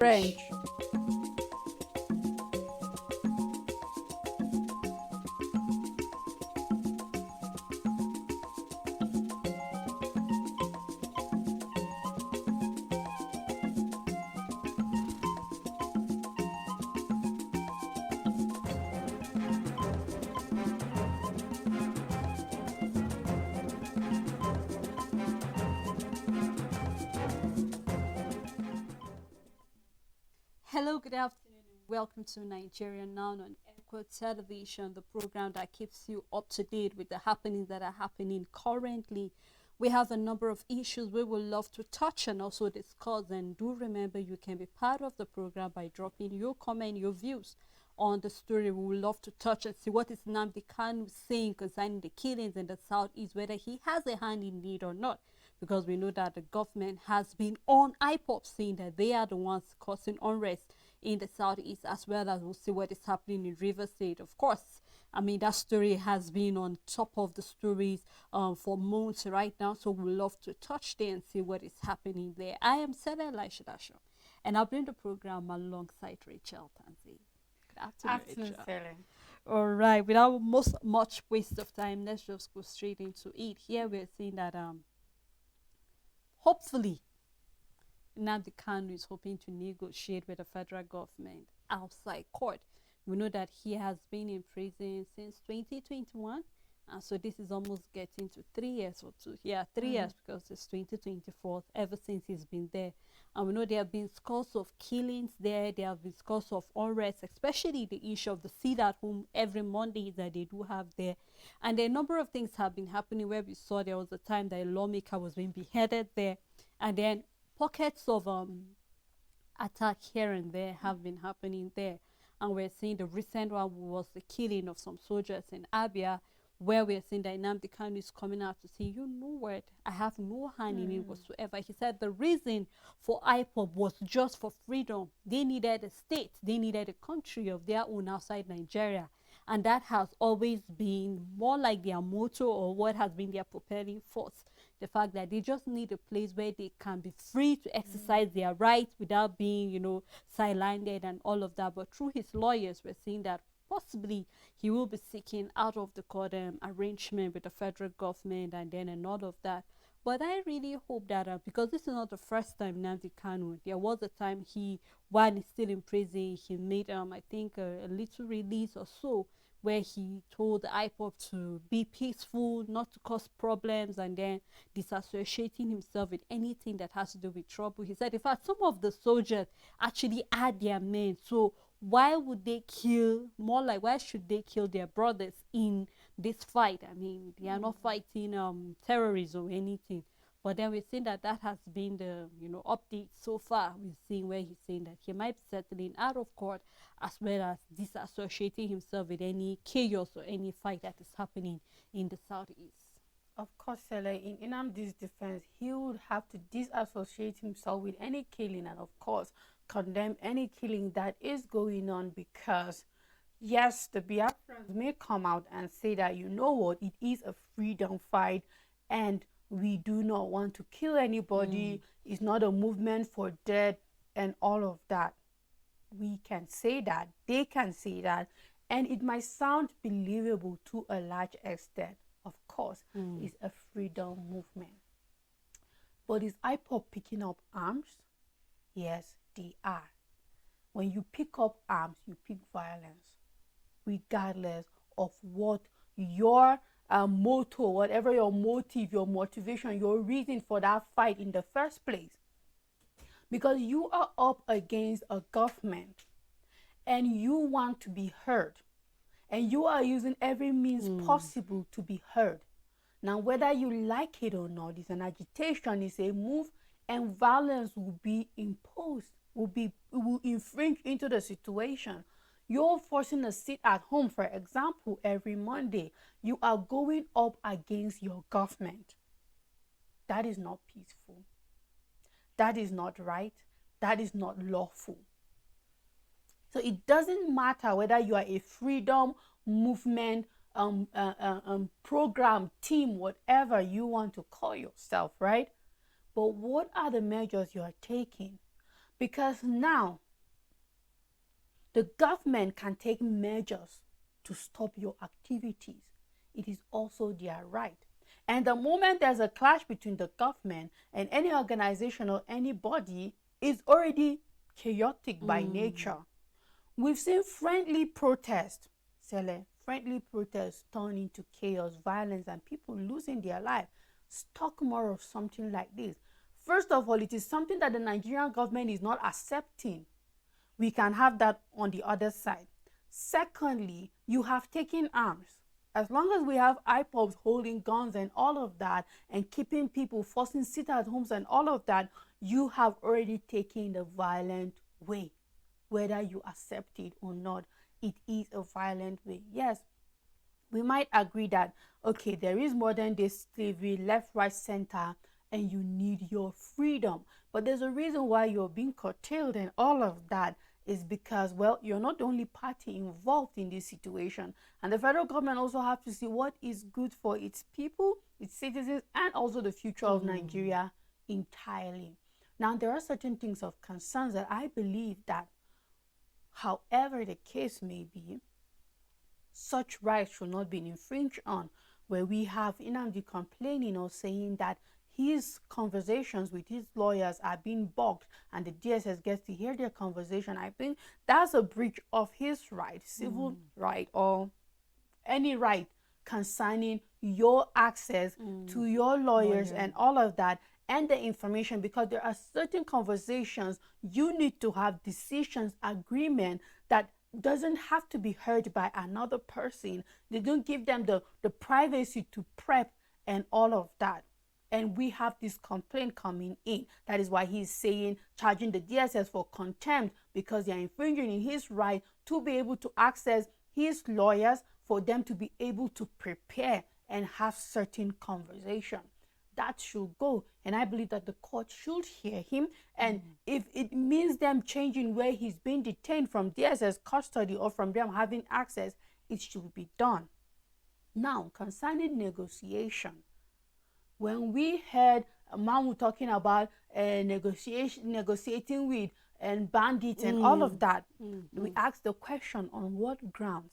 French. Hello, good afternoon, and welcome to Nigeria Now on Echo Television, the program that keeps you up to date with the happenings that are happening currently. We have a number of issues we would love to touch and also discuss. And do remember, you can be part of the program by dropping your comment, your views on the story. We would love to touch and see what is Nnamdi Kanu saying concerning the killings in the southeast, whether he has a hand in it or not, because we know that the government has been on IPOB saying that they are the ones causing unrest in the southeast, as well as we'll see what is happening in River State. Of course, I mean, that story has been on top of the stories for months right now, so we'd love to touch there and see what is happening there. I am Seda Laishadasho, and I'll bring the program alongside Rachel Tanzi. Good afternoon, Afternoon, Rachel. Sally. All right, without much waste of time, let's just go straight into it. Here we're seeing that hopefully Nnamdi Kanu is hoping to negotiate with the federal government outside court. We know that he has been in prison since 2021. So this is almost getting to 3 years or two. Yeah, 3 years, because it's 2024 ever since he's been there. And we know there have been scores of killings there. There have been scores of unrest, especially the issue of the sit at home every Monday that they do have there. And a number of things have been happening where we saw there was a time that a lawmaker was being beheaded there. And then pockets of attack here and there have been happening there. And we're seeing the recent one was the killing of some soldiers in Abia, where we're seeing that Nnamdi Kanu is coming out to say, you know what, I have no hand in it whatsoever. He said the reason for IPOB was just for freedom. They needed a state, they needed a country of their own outside Nigeria. And that has always been more like their motto, or what has been their propelling force. The fact that they just need a place where they can be free to exercise their rights without being, sidelined and all of that. But through his lawyers, we're seeing that possibly he will be seeking out of the court arrangement with the federal government and all of that. But I really hope that because this is not the first time Nnamdi Kanu, there was a time while he's still in prison, he made I think a little release or so, where he told the IPOB to be peaceful, not to cause problems, and then disassociating himself with anything that has to do with trouble. He said, in fact, some of the soldiers actually had their men. So why would they kill, more like why should they kill their brothers in this fight? I mean, they are not fighting terrorism or anything. But then we've seen that has been the update so far. We've seen where he's saying that he might be settling out of court, as well as disassociating himself with any chaos or any fight that is happening in the southeast. Of course, Sally, in Nnamdi's defense, he would have to disassociate himself with any killing and, of course, condemn any killing that is going on, because, yes, the Biafrans may come out and say that, you know what, it is a freedom fight and we do not want to kill anybody. It's not a movement for death and all of that. We can say that, they can say that, and it might sound believable to a large extent. Of course, it's a freedom movement. But is IPOB picking up arms? Yes, they are. When you pick up arms, you pick violence, regardless of what your motto, whatever your motive, your motivation, your reason for that fight in the first place. Because you are up against a government and you want to be heard, and you are using every means possible to be heard. Now, whether you like it or not, it's an agitation, it's a move, and violence will be imposed, will infringe into the situation. You're forcing a sit at home, for example, every Monday. You are going up against your government. That is not peaceful. That is not right. That is not lawful. So it doesn't matter whether you are a freedom movement program, team, whatever you want to call yourself, right? But what are the measures you are taking? Because now the government can take measures to stop your activities. It is also their right. And the moment there's a clash between the government and any organization or anybody, it's already chaotic by nature. We've seen friendly protests, friendly protests turn into chaos, violence, and people losing their life. Talk more of something like this. First of all, it is something that the Nigerian government is not accepting. We can have that on the other side. Secondly, you have taken arms. As long as we have IPOBs holding guns and all of that and keeping people forcing sit-at-homes and all of that, you have already taken the violent way. Whether you accept it or not, it is a violent way. Yes, we might agree that, okay, there is modern day slavery, left, right, center, and you need your freedom. But there's a reason why you're being curtailed and all of that is because, well, you're not the only party involved in this situation. And the federal government also have to see what is good for its people, its citizens, and also the future of Nigeria entirely. Now, there are certain things of concerns that I believe that, however the case may be, such rights should not be infringed on, where we have Nnamdi complaining or saying that his conversations with his lawyers are being blocked and the DSS gets to hear their conversation. I think that's a breach of his right, civil right, or any right concerning your access to your lawyers and all of that and the information, because there are certain conversations you need to have, decisions, agreement that doesn't have to be heard by another person. They don't give them the privacy to prep and all of that. And we have this complaint coming in. That is why he's saying, charging the DSS for contempt, because they are infringing in his right to be able to access his lawyers, for them to be able to prepare and have certain conversation. That should go. And I believe that the court should hear him. And if it means them changing where he's being detained from DSS custody or from them having access, it should be done. Now, concerning negotiation, when we heard Mamu talking about negotiating with and bandits and all of that, we asked the question, on what grounds?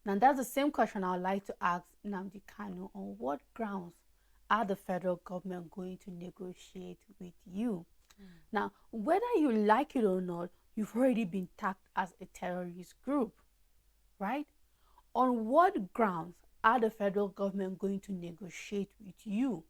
Now, that's the same question I would like to ask Nnamdi Kanu. On what grounds are the federal government going to negotiate with you? Now, whether you like it or not, you've already been tagged as a terrorist group, right? On what grounds are the federal government going to negotiate with you?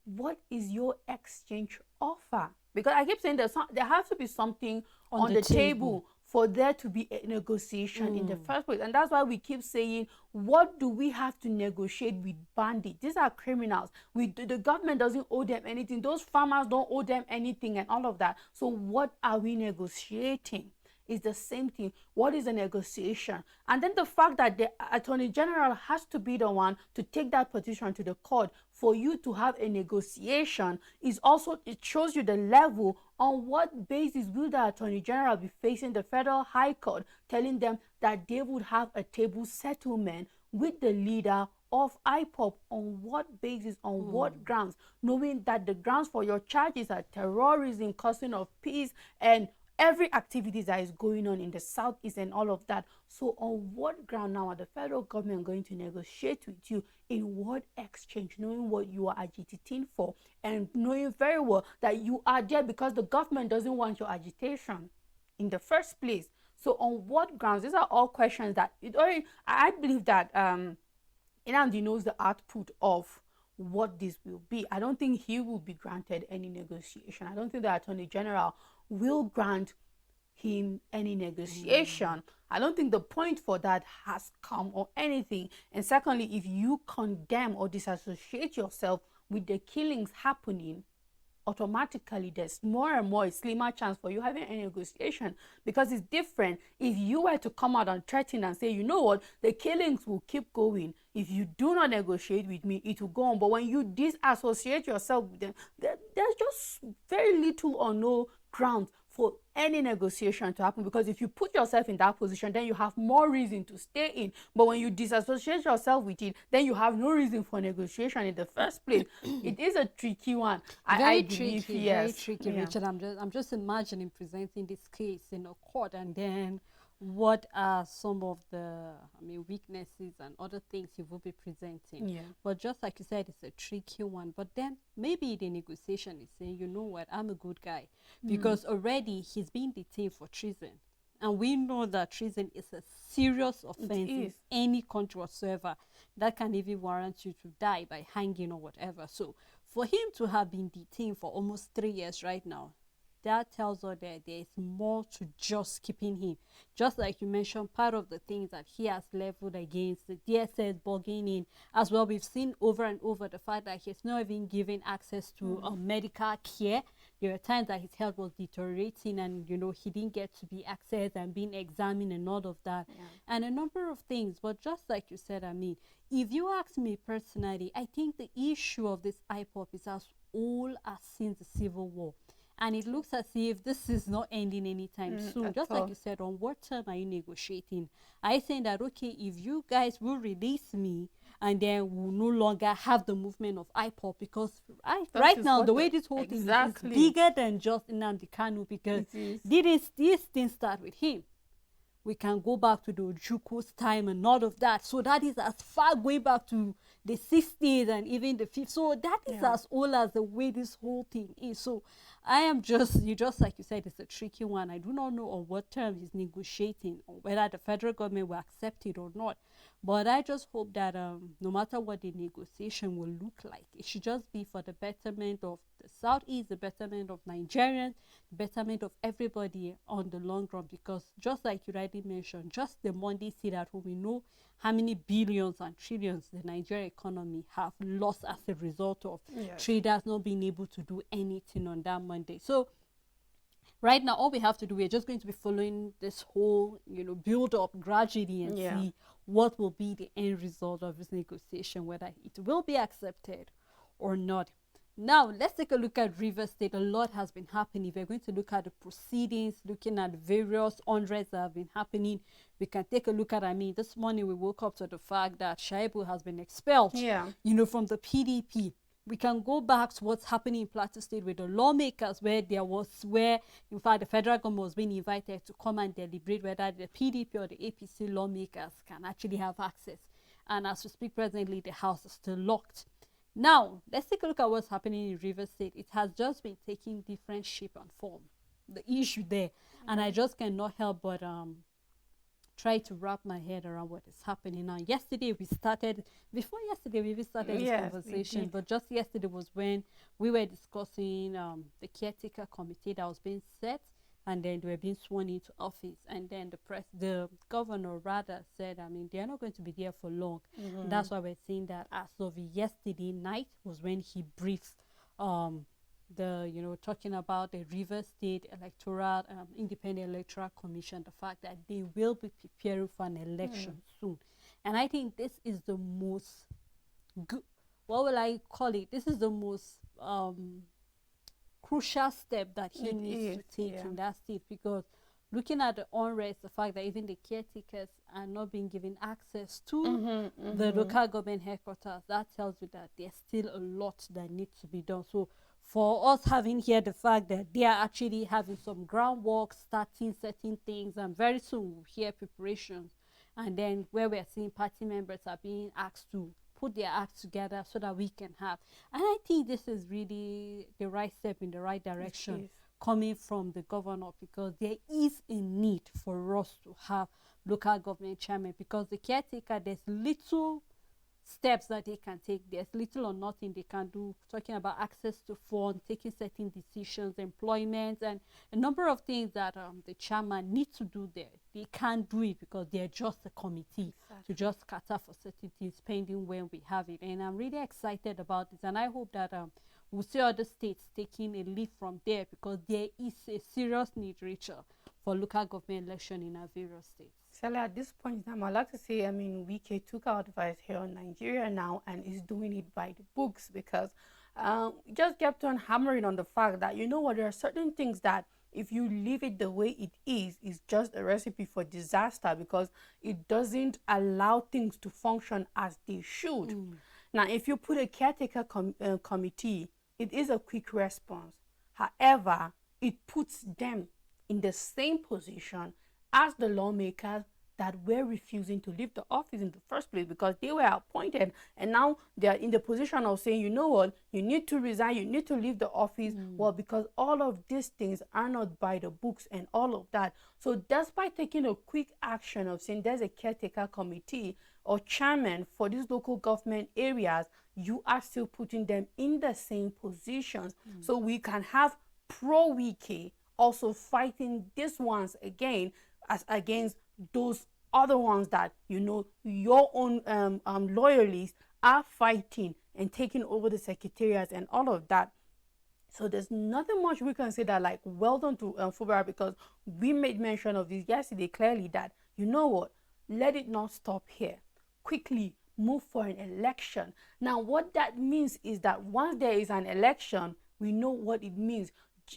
What is your exchange offer? Because I keep saying there has to be something on the table for there to be a negotiation in the first place. And that's why we keep saying, what do we have to negotiate with bandits? These are criminals. The government doesn't owe them anything. Those farmers don't owe them anything and all of that. So what are we negotiating? It's the same thing. What is a negotiation? And then the fact that the Attorney General has to be the one to take that petition to the court for you to have a negotiation is also, it shows you the level. On what basis will the Attorney General be facing the Federal High Court, telling them that they would have a table settlement with the leader of IPOB? On what basis, on what grounds, knowing that the grounds for your charges are terrorism, causing of peace, and every activity that is going on in the southeast and all of that. So on what ground now are the federal government going to negotiate with you? In what exchange? Knowing what you are agitating for and knowing very well that you are there because the government doesn't want your agitation in the first place. So on what grounds? These are all questions that I believe that Nnamdi knows the output of what this will be. I don't think he will be granted any negotiation. I don't think the Attorney General will grant him any negotiation. I don't think the point for that has come or anything. And secondly, if you condemn or disassociate yourself with the killings happening, automatically there's more and more a slimmer chance for you having a negotiation, because it's different if you were to come out and threaten and say, you know what, the killings will keep going. If you do not negotiate with me, it will go on. But when you disassociate yourself with them, there's just very little or no grounds for any negotiation to happen, because if you put yourself in that position, then you have more reason to stay in. But when you disassociate yourself with it, then you have no reason for negotiation in the first place. It is a tricky one. I Very believe, tricky, very yes. tricky, Yeah. Richard. I'm just imagining presenting this case in a court, and then what are some of the, I mean, weaknesses and other things you will be presenting. Yeah. But just like you said, it's a tricky one. But then maybe the negotiation is saying, you know what, I'm a good guy, because already he's been detained for treason. And we know that treason is a serious offense in is. any country whatsoever. That can even warrant you to die by hanging or whatever. So for him to have been detained for almost 3 years right now, that tells us that there is more to just keeping him. Just like you mentioned, part of the things that he has leveled against the DSS bugging in as well. We've seen over and over the fact that he's not even given access to medical care. There were times that his health was deteriorating, and you know, he didn't get to be accessed and being examined and all of that, and a number of things. But just like you said, I mean, if you ask me personally, I think the issue of this IPOP is as old as since the Civil War. And it looks as if this is not ending anytime soon. Just like you said, on what term are you negotiating? I saying that, okay, if you guys will release me, and then we'll no longer have the movement of IPOP, because right now, the way this whole thing is bigger than just Nnamdi Kanu, because this thing start with him. We can go back to the Ojuku's time and all of that. So that is as far going back to the 60s and even the 50s. So that is as old as the way this whole thing is. So I am just like you said, it's a tricky one. I do not know on what terms he's negotiating, or whether the federal government will accept it or not. But I just hope that no matter what the negotiation will look like, it should just be for the betterment of the Southeast, the betterment of Nigerians, the betterment of everybody on the long run. Because just like you rightly mentioned, just the Monday sit at home, we know how many billions and trillions the Nigerian economy have lost as a result of traders not being able to do anything on that Monday. So right now, all we have to do, we're just going to be following this whole, you know, build up gradually and see what will be the end result of this negotiation, whether it will be accepted or not. Now, let's take a look at Rivers State. A lot has been happening. We're going to look at the proceedings, looking at the various unrest that have been happening. We can take a look at, I mean, this morning we woke up to the fact that Shaibu has been expelled, you know, from the PDP. We can go back to what's happening in Plateau State with the lawmakers, where in fact, the federal government was being invited to come and deliberate whether the PDP or the APC lawmakers can actually have access. And as we speak presently, the house is still locked. Now, let's take a look at what's happening in Rivers State. It has just been taking different shape and form, the issue there. And I just cannot help but try to wrap my head around what is happening now. Before yesterday we even started this conversation, but just yesterday was when we were discussing the caretaker committee that was being set, and then they were being sworn into office, and then the governor rather said, I mean, they're not going to be there for long. And that's why we're seeing that as of yesterday night was when he briefed talking about the Rivers State Electoral Independent Electoral Commission, the fact that they will be preparing for an election soon. And I think this is the most good, what will I call it? This is the most crucial step that he needs to take in that state, because looking at the unrest, the fact that even the caretakers are not being given access to the local government headquarters, that tells you that there's still a lot that needs to be done. So for us having here the fact that they are actually having some groundwork, starting certain things, and very soon we'll hear preparations, and then where we're seeing party members are being asked to put their acts together so that we can have. And I think this is really the right step in the right direction coming from the governor, because there is a need for us to have local government chairman, because the caretaker, there's little steps that they can take. There's little or nothing they can do, talking about access to funds, taking certain decisions, employment, and a number of things that the chairman needs to do there. They can't do it because they're just a committee to just cater for certain things pending when we have it. And I'm really excited about this, and I hope that we'll see other states taking a lead from there, because there is a serious need, Rachel, for local government election in our various states. Sally, at this point in time, I'd like to say, I mean, Wike took our advice here in Nigeria now and is doing it by the books, because just kept on hammering on the fact that, you know what, there are certain things that if you leave it the way it is, it's just a recipe for disaster because it doesn't allow things to function as they should. Now, if you put a caretaker committee, it is a quick response. However, it puts them in the same position as the lawmakers that were refusing to leave the office in the first place because they were appointed, and now they are in the position of saying, you know what, you need to resign, you need to leave the office. Well, because all of these things are not by the books and all of that. So despite taking a quick action of saying there's a caretaker committee or chairman for these local government areas, you are still putting them in the same positions. So we can have pro-Wike also fighting these ones again as against those other ones that, you know, your own loyalists are fighting and taking over the secretariats and all of that. So there's nothing much we can say that like well done to Fubara, because we made mention of this yesterday clearly that, you know what, let it not stop here. Quickly move for an election. Now what that means is that once there is an election, we know what it means.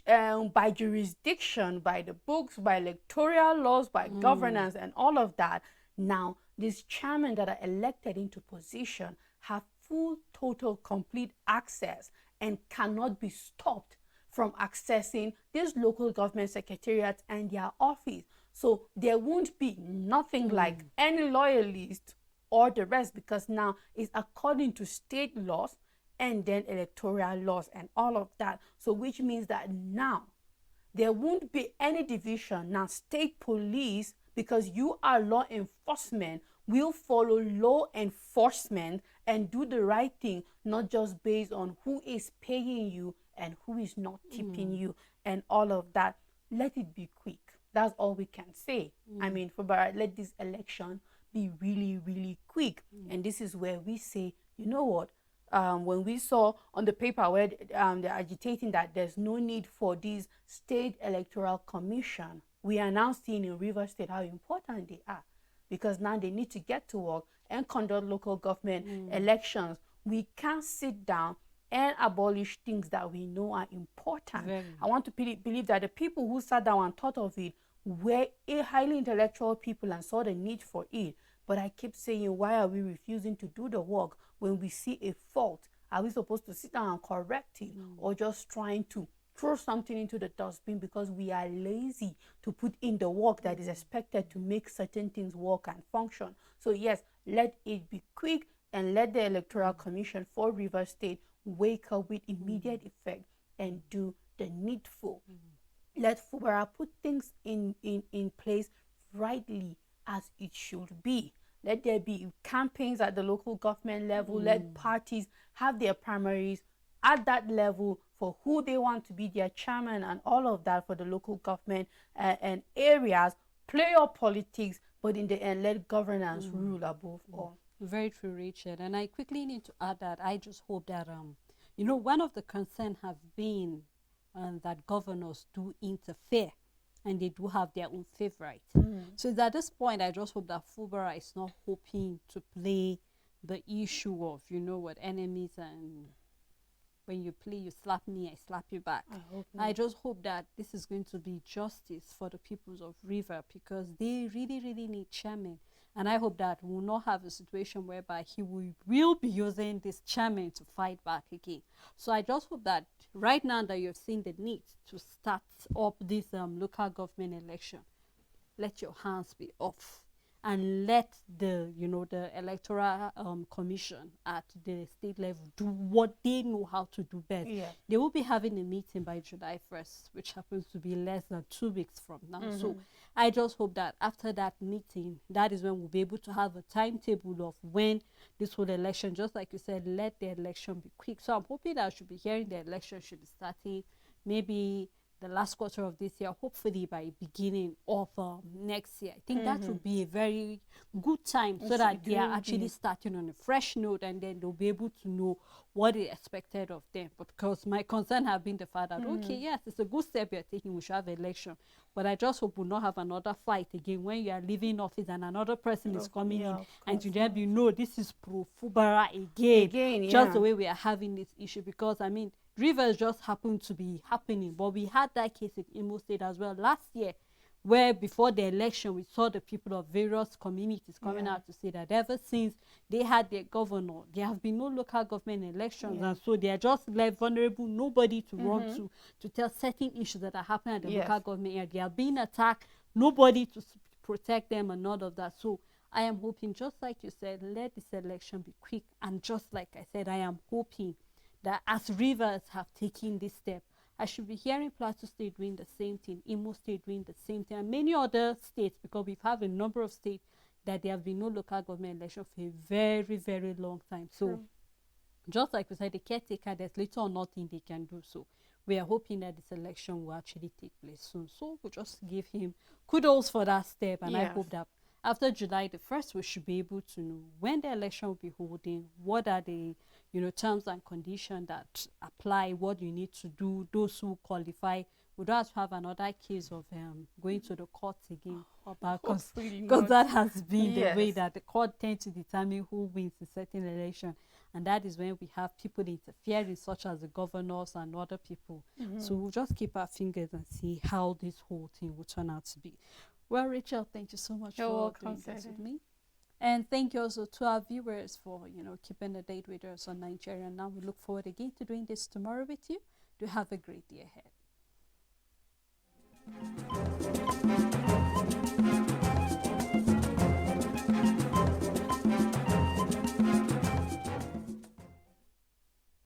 By jurisdiction, by the books, by electoral laws, by governance and all of that, now these chairmen that are elected into position have full, total, complete access and cannot be stopped from accessing these local government secretariats and their office. So there won't be nothing like any loyalist or the rest, because now it's according to state laws and then electoral laws and all of that. So which means that now there won't be any division. Now state police, because you are law enforcement, will follow law enforcement and do the right thing, not just based on who is paying you and who is not tipping you and all of that. Let it be quick. That's all we can say. I mean, for Barrett, let this election be really, really quick. And this is where we say, you know what, when we saw on the paper where they're agitating that there's no need for this state electoral commission, we are now seeing in Rivers State how important they are, because now they need to get to work and conduct local government elections. We can't sit down and abolish things that we know are important. I want to believe that the people who sat down and thought of it were highly intellectual people and saw the need for it. But I keep saying, why are we refusing to do the work when we see a fault? Are we supposed to sit down and correct it, or just trying to throw something into the dustbin because we are lazy to put in the work that is expected to make certain things work and function? So yes, let it be quick, and let the Electoral Commission for Rivers State wake up with immediate effect and do the needful. Let Fubara put things in place rightly as it should be. Let there be campaigns at the local government level. Let parties have their primaries at that level for who they want to be their chairman and all of that for the local government and areas. Play your politics, but in the end, let governance rule above all. Very true, Richard. And I quickly need to add that I just hope that, you know, one of the concerns have been that governors do interfere, and they do have their own favorite. So at this point, I just hope that Fubara is not hoping to play the issue of, you know what, enemies, and when you play, you slap me, I slap you back. I just hope that this is going to be justice for the peoples of River, because they really, really need chairman. And I hope that we'll not have a situation whereby he will be using this chairman to fight back again. So I just hope that right now that you've seen the need to start up this local government election, let your hands be off, and let the, you know, the electoral commission at the state level do what they know how to do best. They will be having a meeting by July 1st, which happens to be less than 2 weeks from now. So I just hope that after that meeting, that is when we'll be able to have a timetable of when this whole election, just like you said, let the election be quick. So I'm hoping that I should be hearing the election should be starting maybe the last quarter of this year, hopefully by beginning of next year. I think that would be a very good time, so that they are actually starting on a fresh note, and then they'll be able to know what is expected of them. But because my concern have been the fact that, okay, yes, it's a good step you're taking, we should have an election. But I just hope we'll not have another fight again when you are leaving office and another person is coming in, and you then this is pro Fubara again, just the way we are having this issue. Because I mean, Rivers just happened to be happening, but we had that case in Imo State as well last year, where before the election we saw the people of various communities coming out to say that ever since they had their governor, there have been no local government elections, and so they are just left vulnerable, nobody to run to tell certain issues that are happening at the local government area. They are being attacked, nobody to protect them and all of that. So I am hoping, just like you said, let this election be quick, and just like I said, I am hoping that as Rivers have taken this step, I should be hearing Plateau State doing the same thing, Imo State doing the same thing, and many other states, because we've had a number of states that there have been no local government election for a very, very long time. So just like we said, the caretaker, there's little or nothing they can do. So we are hoping that this election will actually take place soon. So we'll just give him kudos for that step, and I hope that after July the 1st, we should be able to know when the election will be holding, what are the terms and conditions that apply, what you need to do, those who qualify. We don't have to have another case of going to the courts again, because that has been the way that the court tends to determine who wins a certain election, and that is when we have people interfering, such as the governors and other people. So we'll just keep our fingers and see how this whole thing will turn out to be. Well, Rachel, thank you so much for doing this with me. And thank you also to our viewers for, keeping the date with us on Nigeria Now. We look forward again to doing this tomorrow with you. Do have a great day ahead.